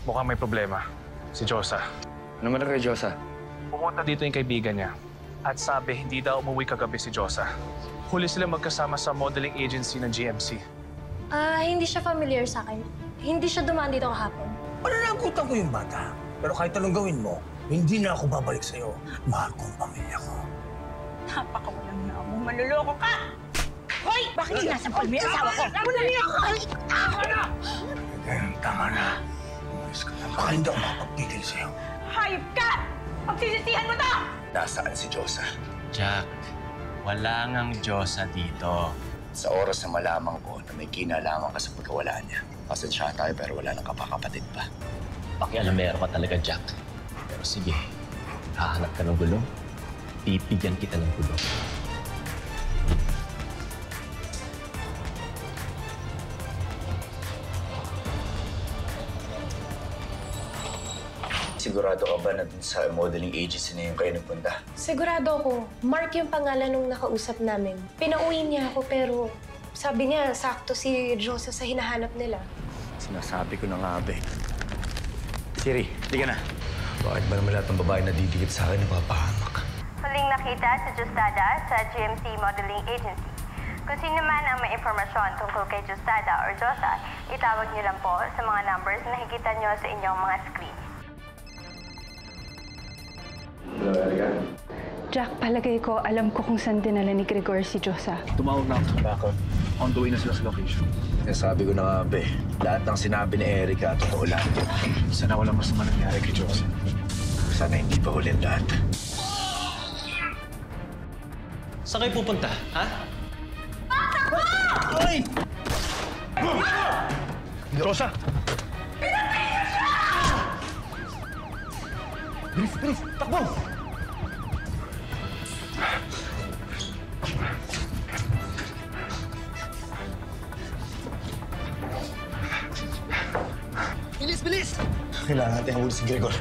mukhang may problema. Si Josa. Ano man kay Josa? Pumunta dito yung kaibigan niya. At sabi, hindi daw umuwi kagabi si Josa. Huli sila magkasama sa modeling agency ng GMC. Hindi siya familiar sa akin. Hindi siya dumaan dito kahapon. Pananagutan ko yung bata. Pero kahit anong gawin mo, hindi na ako babalik sa'yo. Mahal ko ang pamilya ko. Napakawalang na mo. Maluloko ka! Hoy! Bakit sinasampal mo yung asawa ko? Wala niya ako! Tama na! Tama na. Umalis ka na. Baka hindi ako makapagpigil sa'yo. Hayop ka! Pagsisisihan mo to! Nasaan si Josa? Jack, wala ngang Diyosa dito. Sa oras na malaman ko na may kinalaman ka sa pagkawala niya. Pasensya tayo pero wala nang kapakapatid pa. Pakialamero ka talaga, Jack. Pero sige, hahanap ka ng gulo. Pipigyan kita ng gulo. Sigurado ka ba na dun sa modeling agency na yung kayo nagpunta? Sigurado ako, Mark yung pangalan nung nakausap namin. Pinauwi niya ako pero sabi niya sakto si Josa sa hinahanap nila. Sinasabi ko na nga, be. Siri, hindi ka na. Bakit ba naman lahat ng babae na didikit sa akin napapahamak? Huling nakita si Justada sa GMC Modeling Agency. Kung sino man ang may impormasyon tungkol kay Justada or Josa, itawag niyo lang po sa mga numbers na nakikita niyo sa inyong mga screen. Jack, palagay ko, alam ko kung saan dinala ni Gregor si Josa. Tumawag na ako sa backup. On the way na sila sa location. Sabi ko na nga, be. Lahat ng sinabi ni Erica, totoo lang. Sana walang masama nangyari kay Josa. Sana hindi pa huli ang lahat. Saan kayo pupunta, ha? Ay! Josa! Bilis, bilis! Takbo! Bilis, bilis! Kailangan natin huli si Gregor.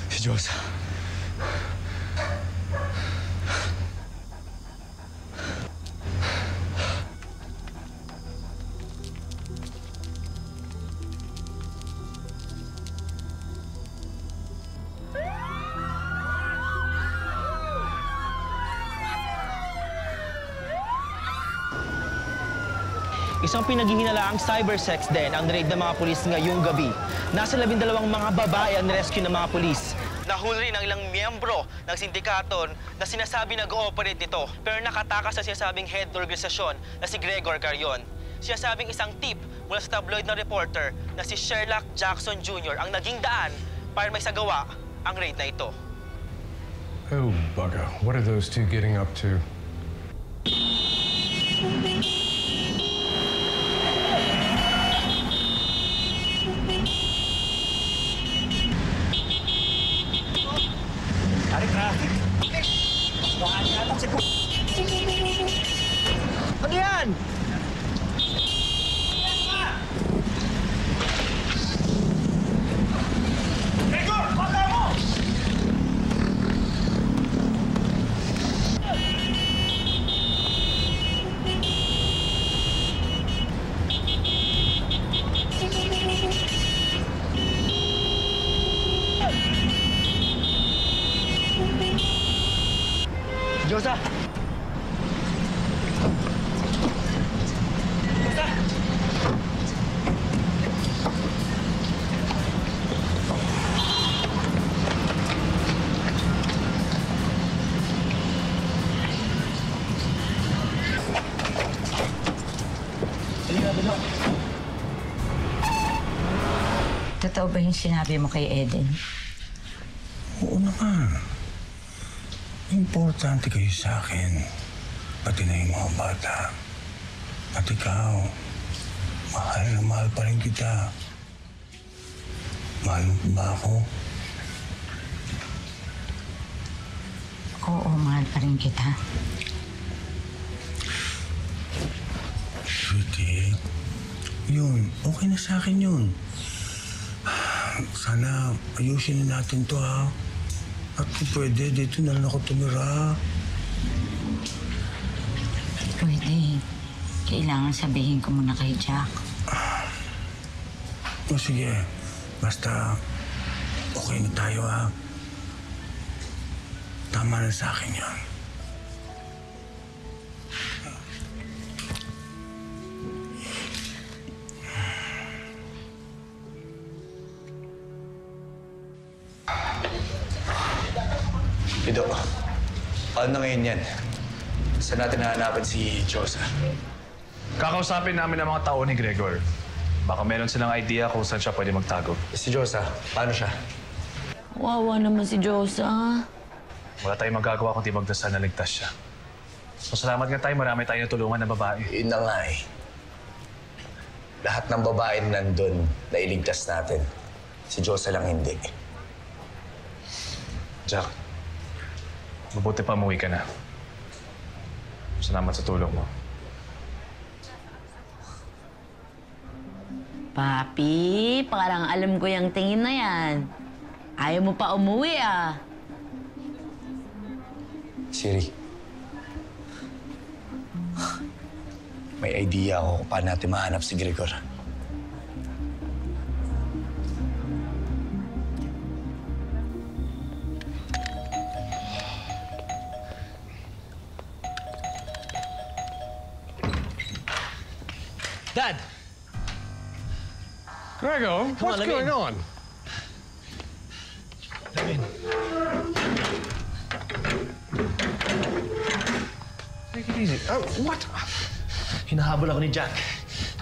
Si Josa. Isang pinaghihinalaang cybersex din ang raid ng mga pulis ngayong gabi. Nasa 12 mga babae ang rescue ng mga pulis. Nahuli rin ang ilang miyembro ng sindikato na sinasabi nag-ooperate nito pero nakatakas sa sinasabing head ng organisasyon na si Gregor Carion. Sinasabing isang tip mula sa tabloid na reporter na si Sherlock Jackson Jr. ang naging daan para may sagawa ang raid na ito. Oh, bugger. What are those two getting up to? Ano yan? Gregor! Bata mo! Josa! Totoo ba yung sinabi mo kay Eden? Oo naman. Importante kayo sa akin. Pati na yung mga bata. At ikaw, mahal na mahal pa rin kita. Mahal mo ba ako? Oo, mahal pa rin kita. Sweetie, Yun, okay na sa akin yun. Sana ayusin na natin to, ha? At kung pwede, dito na lang ako tumira. Pwede. Kailangan sabihin ko muna kay Jack. O sige, basta okay na tayo, ha? Tama na sa akin yan. Ido, paano na ngayon yan? Saan natin hahanapin si Josa? Kakausapin namin ang mga tao ni Gregor. Baka meron silang idea kung saan siya pwede magtago. Si Josa, paano siya? Wawa naman si Josa. Wala tayong magagawa kundi magdasal na ligtas siya. Salamat nga tayo, marami tayong natulungan na babae. Yun na nga eh. Lahat ng babae nandun na iligtas natin. Si Josa lang hindi. Jack, mabuti pa umuwi ka na. Salamat sa tulong mo. Papi, parang alam ko yung tingin na yan. Ayaw mo pa umuwi, ah. Siri, may idea ako kung paano natin mahanap si Gregor. Dad! Gregor, what's going on? Come in. Take it easy. Oh, what? Hinahabol ako ni Jack.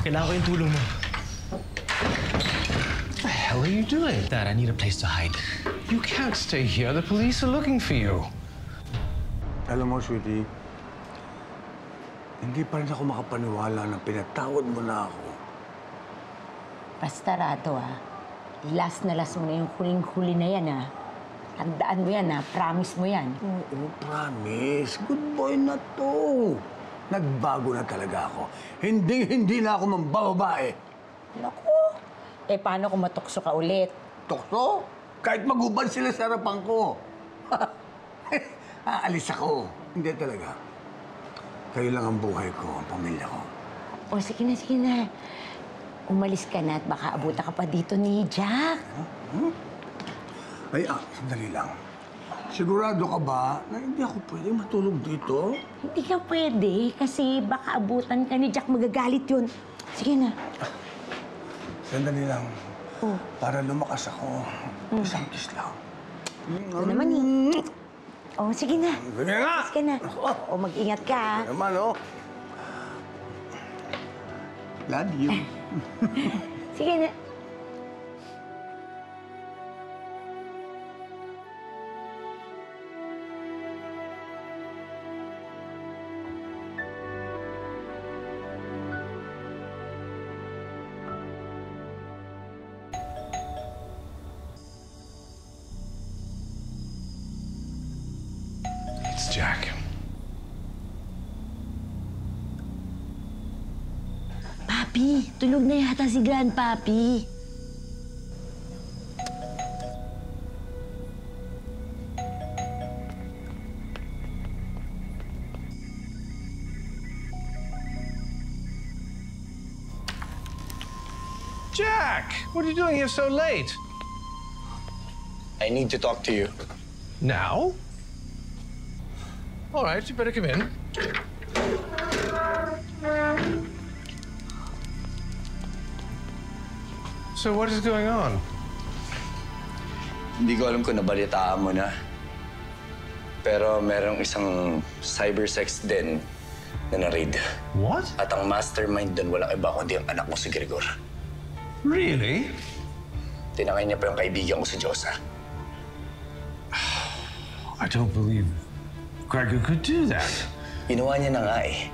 Kailangan ko yung tulong mo. What the hell are you doing? Dad, I need a place to hide. You can't stay here. The police are looking for you. Alam mo, sweetie, hindi pa rin ako makapaniwala na pinatawad mo na ako. Basta rato, ah. Last na last mo na yung huling-huli na yan, ah. Tandaan mo yan, ah. Promise mo yan. Oo, promise. Good boy na to. Nagbago na talaga ako. Hindi na ako mambababae. Naku. Eh, paano kung matukso ka ulit? Tukso? Kahit magubad sila sa harapan ko. Aalis ako. Hindi talaga. Kayo lang ang buhay ko, ang pamilya ko. O, sige na. Umalis ka na at baka abuta ka pa dito ni Jack. Ay, sandali lang. Sigurado ka ba na hindi ako pwede matulog dito? Hindi ka pwede kasi baka abutan ka ni Jack. Magagalit yun. Sige na. Sandali lang. Oh. Para lumakas ako. Isang kiss lang. Ito naman eh. Oh, sige na. Sige nga! Sige na. O, mag-ingat ka, ha? Naman, oh. Love you. Sige na. It's Jack. Papi, tulog na yata si Grandpapi. Jack, what are you doing here so late? I need to talk to you. Now? All right, you better come in. So what is going on? Hindi ko alam kung nabalitaan mo na. Pero merong isang cybersex den na na-raid. What? At ang mastermind doon walang iba kundi ang anak mo si Gregor. Really? Tinangay niya pa yung kaibigan ko si Josa. I don't believe Gregor could do that. Ginawa niya na nga eh.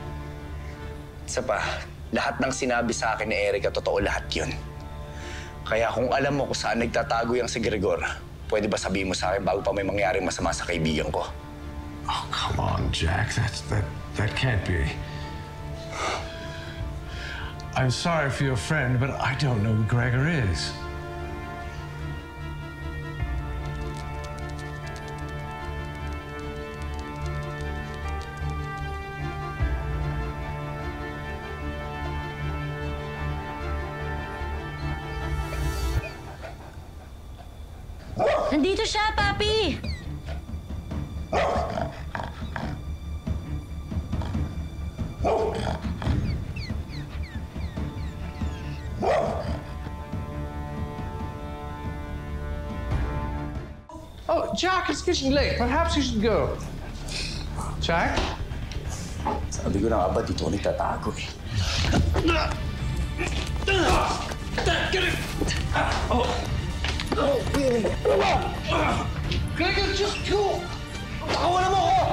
Isa pa, lahat ng sinabi sa akin ni Erica, totoo lahat yun. Kaya kung alam mo kung saan nagtatago yung si Gregor, pwede ba sabihin mo sa akin bago pa may mangyaring masama sa kaibigan ko? Oh, come on, Jack. That can't be. I'm sorry for your friend, but I don't know who Gregor is. Nandito siya, Papi! Oh, Jack, it's getting late. Perhaps you should go. Jack? Sabi ko na nga ba, dito ako nagtatago eh. Gregor, just go! Tawanan mo ako!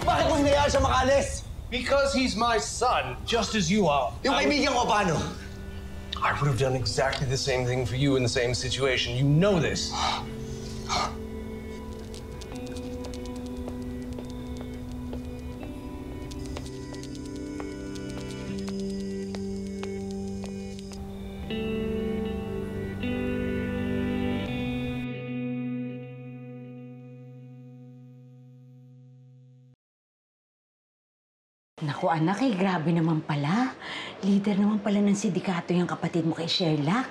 Bakit mo hinayaan siya makalis? Because he's my son, just as you are. Yung kaibigan ko, paano? I would have done exactly the same thing for you in the same situation. You know this. Naku anak, grabe naman pala. Leader naman pala ng sindikato yung kapatid mo kay Sherlock.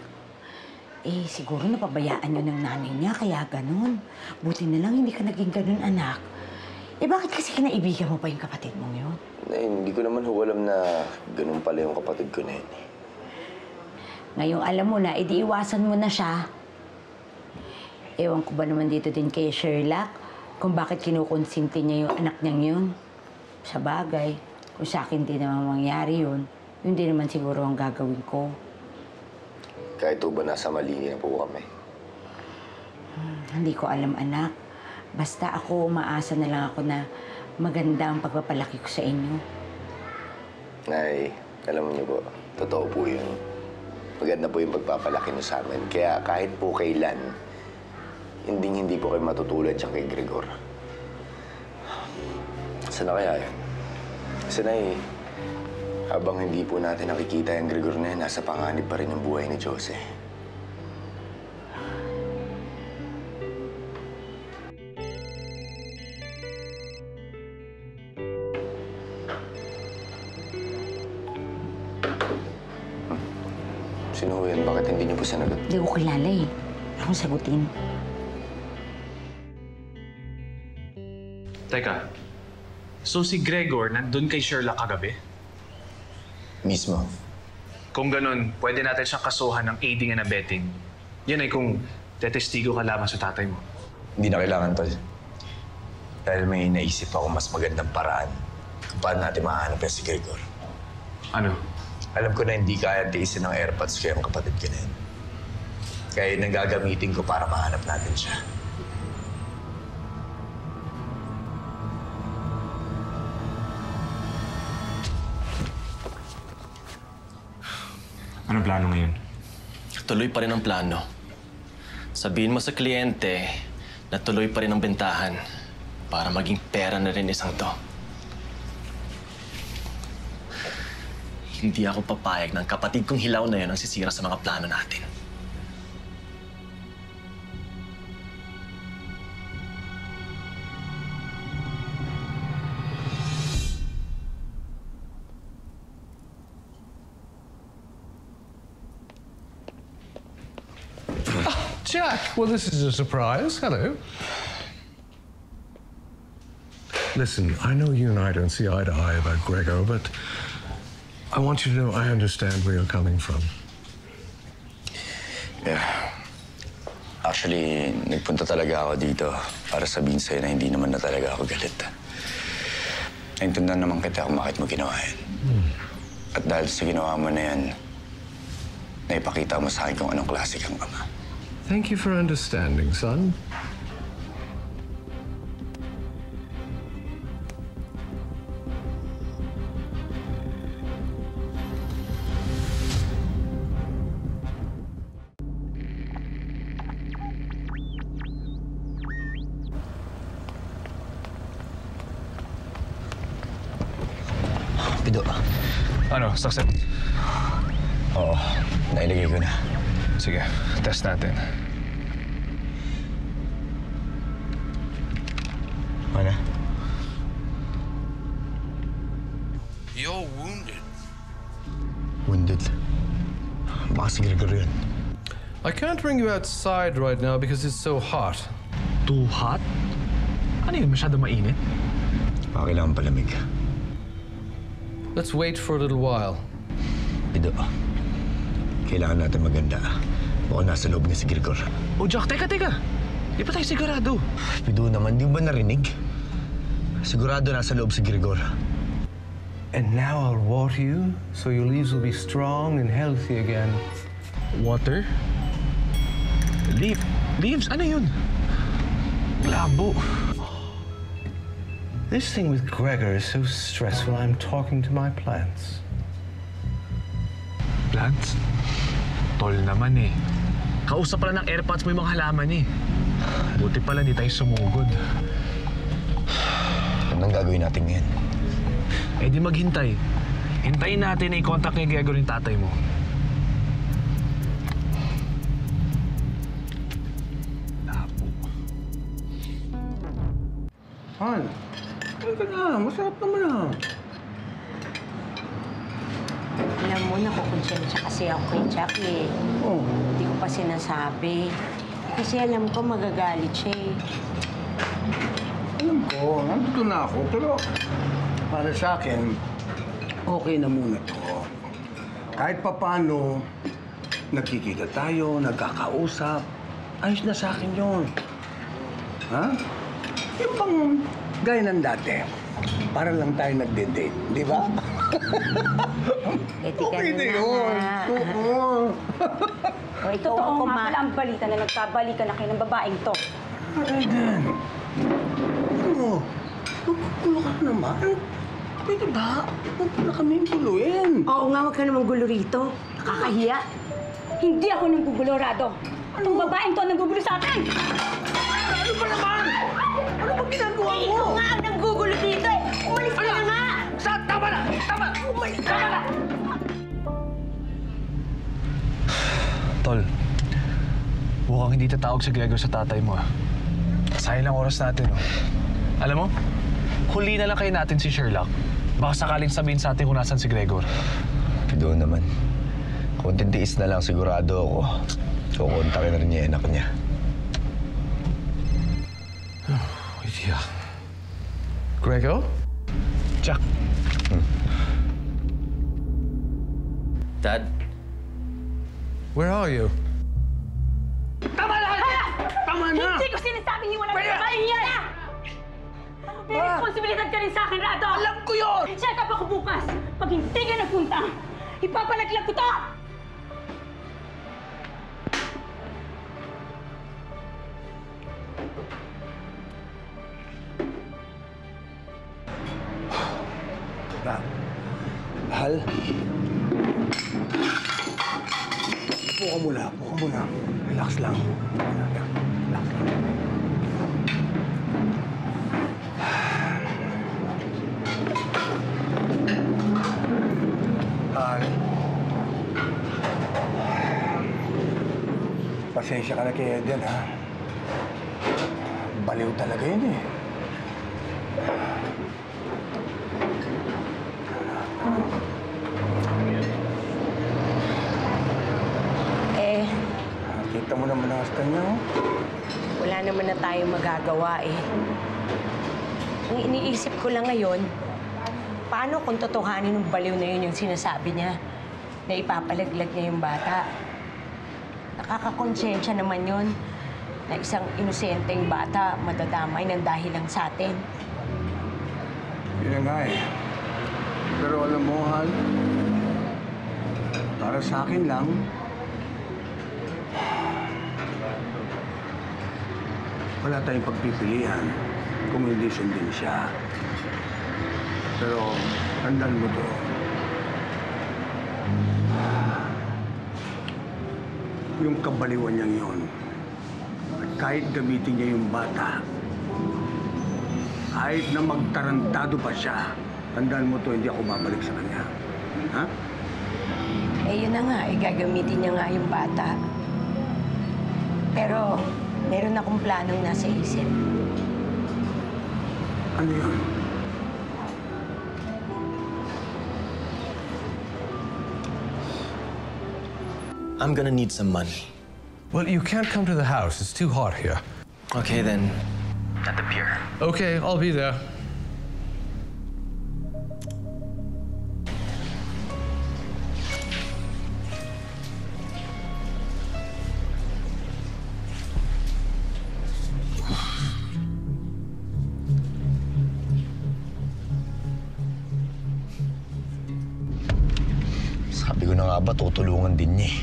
Siguro napabayaan yun ng nanay niya, kaya ganun. Buti na lang hindi ka naging ganun, anak. Bakit kasi kinaibigan mo pa yung kapatid mong yun? Hindi ko naman alam na ganun pala yung kapatid ko na yun. Ngayong alam mo na, edi iwasan mo na siya. Ewan ko ba naman dito din kay Sherlock kung bakit kinukonsinti niya yung anak niyang yun. Sa bagay, kung sa akin di naman mangyari yun di naman siguro ang gagawin ko. Kahit ba nasa mali na po kami? Hindi ko alam, anak. Basta ako, umaasa na lang ako na maganda ang pagpapalaki ko sa inyo. Nay, alam niyo po, totoo po yun. Maganda po yung pagpapalaki niyo sa amin. Kaya kahit po kailan, hindi po kayo matutulad siya kay Gregor. Saan na kaya yun? Kasi habang hindi po natin nakikita yung Gregor na yun, nasa panganib pa rin ang buhay ni Jose. Sino yan? Bakit hindi niyo po sinagot? Hindi ko kilala eh. Akong sagutin. Teka, so si Gregor nandun kay Sherlock kagabi? Mismo. Kung ganun, pwede natin siyang kasuhan ng aiding and abetting. Yan ay kung tetestigo ka lamang sa tatay mo. Hindi na kailangan, Tol. Dahil may naisip ako mas magandang paraan kung paano natin mahanap yan si Gregor. Ano? Alam ko na hindi kaya tiisin ng airpods ko yung kapatid ko na yun. Kaya yun ang gagamitin ko para mahanap natin siya. Anong plano ngayon? Tuloy pa rin ang plano. Sabihin mo sa kliyente na tuloy pa rin ang bentahan para maging pera na rin isang to. Hindi ako papayag ng kapatid kong hilaw na yun ang sisira sa mga plano natin. Jack, well, this is a surprise. Hello. Listen, I know you and I don't see eye to eye about Gregor, but I want you to know I understand where you're coming from. Yeah. Actually, nagpunta talaga ako dito para sabihin sa'yo na hindi naman na talaga ako galit. Naintindihan naman kita kung bakit mo ginawa yan. At dahil sa ginawa mo na yan, naipakita mo sa akin kung anong klase kang ama. Thank you for understanding, son. Pido. Ano, success? Oo, nailagay ko na. Sige, test natin. Ano? You're wounded. Wounded. Baka si Gregory yun. I can't bring you outside right now because it's so hot. Too hot? Ano yun? Masyado mainit? Baka kailangan palamig. Let's wait for a little while. Pido, kailangan natin maganda. Baka nasa loob na si Gregor. Oh, Jack, teka! Di pa tayo sigurado. Pido naman, di ba narinig? Sigurado nasa loob si Gregor. And now I'll water you so your leaves will be strong and healthy again. Water? Leaves? Ano yun? Labo. This thing with Gregor is so stressful, I'm talking to my plants. Plants? Tol naman eh. Kausap pala ng airpods mo yung mga halaman eh. Buti pala di tayo sumugod. Anong gagawin natin ngayon? Eh di maghintay. Hintayin natin na i-contact ni Gregor yung tatay mo. Labo. Han, ka na. Masarap naman ah. Alam mo, nakukonsensya kasi ako kay Jack eh. Oh. Hindi ko pa sinasabi. Kasi alam ko magagalit siya eh. Alam ko, nandito na ako, pero para sa akin, okay na muna to. Kahit papaano, nagkikita tayo, nagkakausap, ayos na sa akin yun. Ha? Yung bang gaya ng dati, para lang tayo nagde-date, di ba? Okay na yun. Oo. O, ikaw Totoo ako nga pala ang balita na nagkabalikan na kayo ng babaeng to. Aiden, ano? Magkukulo ka naman. Pwede ba? Huwag na kami guluhin. Oo nga, huwag ka namang gulo rito. Nakakahiya. Hindi ako nanggugulo, Rado. Itong babaeng to ang nanggugulo sa akin. Ano ba naman? Ano ba ginagawa mo? Ikaw nga ang nanggugulo dito eh. Umalis ka na nga! Tama na! Tama! Umalis ka na! Tol, mukhang hindi tatawag si Gregor sa tatay mo ah. Sayang lang oras natin oh. Alam mo, huli na lang kayo natin si Sherlock. Baka sakaling sabihin sa atin kung nasan si Gregor. Pido naman. Konting tiis na lang sigurado ako. Kukontakin na rin niya yung anak niya. Yeah. Gregor? Jack. Dad? Where are you? Tama na! Tama na! Hindi ko sinasabing iwan ang babaeng yan! May responsibilidad ka rin sa akin, Rado! Alam ko yun! Check up ako bukas! Pag hindi ka nagpunta, ipapalaglag ko to! Mahal? Upo ka muna. Relax lang. Relax lang. Pasensya ka na kay Eden, ha? Baliw talaga yun, eh. Kita mo naman ang hasta niya, oh. Wala naman na tayong magagawa eh. Ang iniisip ko lang ngayon, paano kung totohanin ng baliw na yun yung sinasabi niya na ipapalaglag niya yung bata? Nakakakonsensya naman yun na isang inosenteng bata madadamay ng dahil lang sa atin. Yun na nga eh. Pero alam mo, Han, para sa akin lang, wala tayong pagpipilian kung hindi sundin siya. Pero, tandaan mo to. Yung kabaliwan niyang yun, at kahit gamitin niya yung bata, kahit na magtarantado pa siya, Tandaan mo to, hindi ako babalik sa kanya. Ha? Eh, yun na nga. Gagamitin niya nga yung bata. Pero, meron akong planong nasa isip. Ano yun? I'm gonna need some money. Well, you can't come to the house. It's too hot here. Okay, then. At the pier. Okay, I'll be there. Sabi ko na nga ba, tutulungan din niya eh.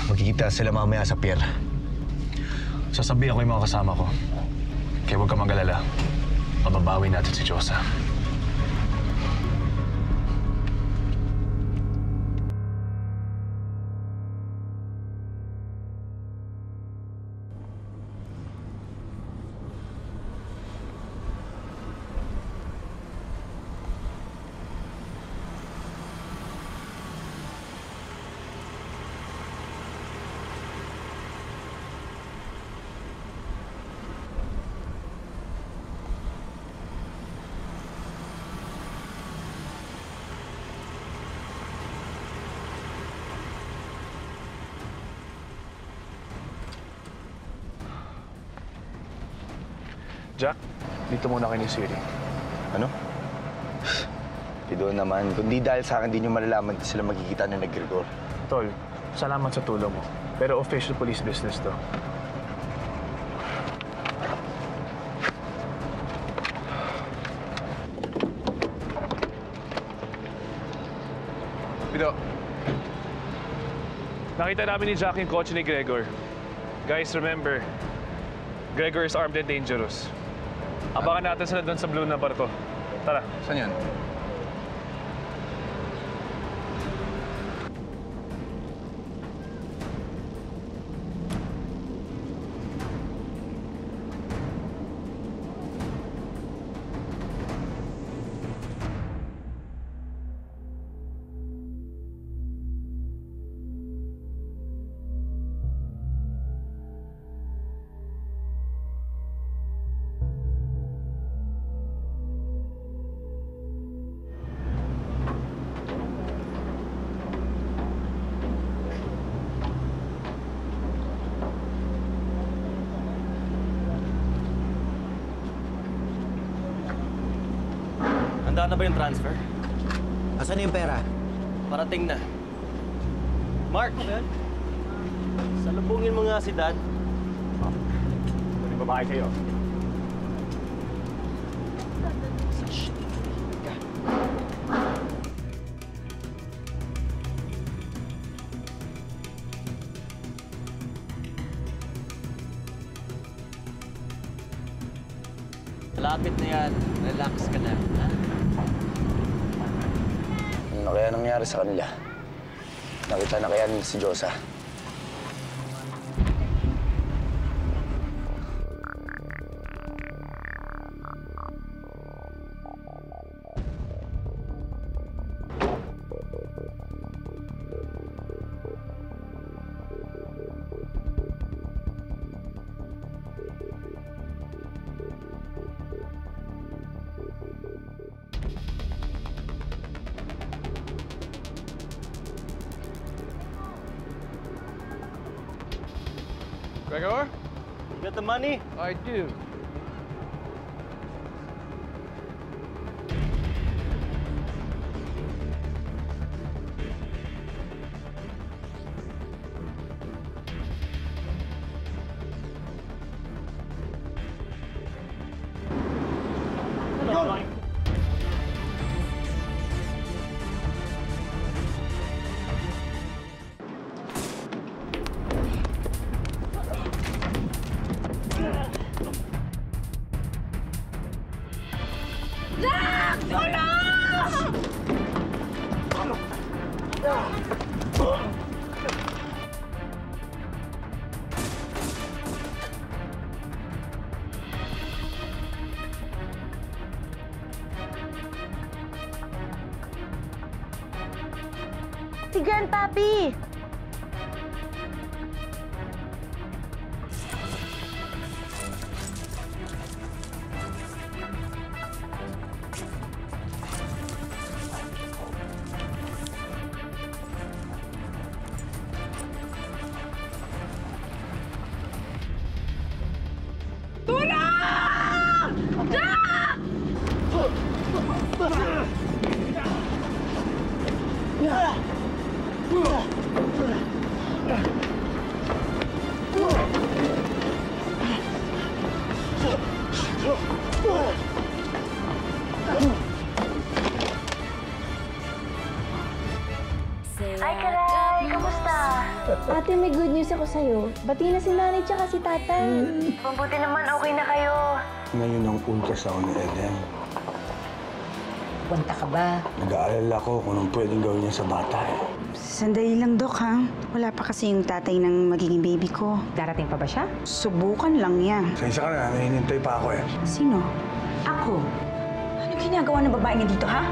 Magkikita sila mamaya sa pier. Sasabihan ko yung mga kasama ko. Kaya huwag ka mag-alala. Pababawi natin si Josa. Jack, dito muna kayo ni Siri. Ano? Di doon naman. Kundi dahil sa akin, di nyo malalaman kung sila magkikita na nag-Gregor. Tol, salamat sa tulong mo. Pero official police business to. Pito. Nakita namin ni Jack yung kotse ni Gregor. Guys, remember, Gregor is armed and dangerous. Abangan natin sila doon sa blue na barko. Tara. Saan yan? Handa na ba yung transfer? Asan yung pera? Parating na. Mark! Salubungin mo nga si Dad. Pwede babae kayo. Malapit na yan. Relax ka na. Ha? Ano kaya nangyari sa kanila? Nakita na kaya nila si Josa? Gregor? You got the money? I do. Si Grandpapi! Ay, Karay! Kamusta? Ate, may good news ako sa'yo. Bati na si nanay tsaka si tatay. Mabuti naman okay na kayo. Ngayon ang ultrasound ni Eden. Punta ka ba? Nag-aalala ko kung anong pwedeng gawin niya sa bata eh. Sandali lang, Dok, ha? Wala pa kasi yung tatay ng magiging baby ko. Darating pa ba siya? Subukan lang yan. Sensya ka na, nahinintay pa ako eh. Sino? Ako. Ano ginagawa ng babae niya dito, ha?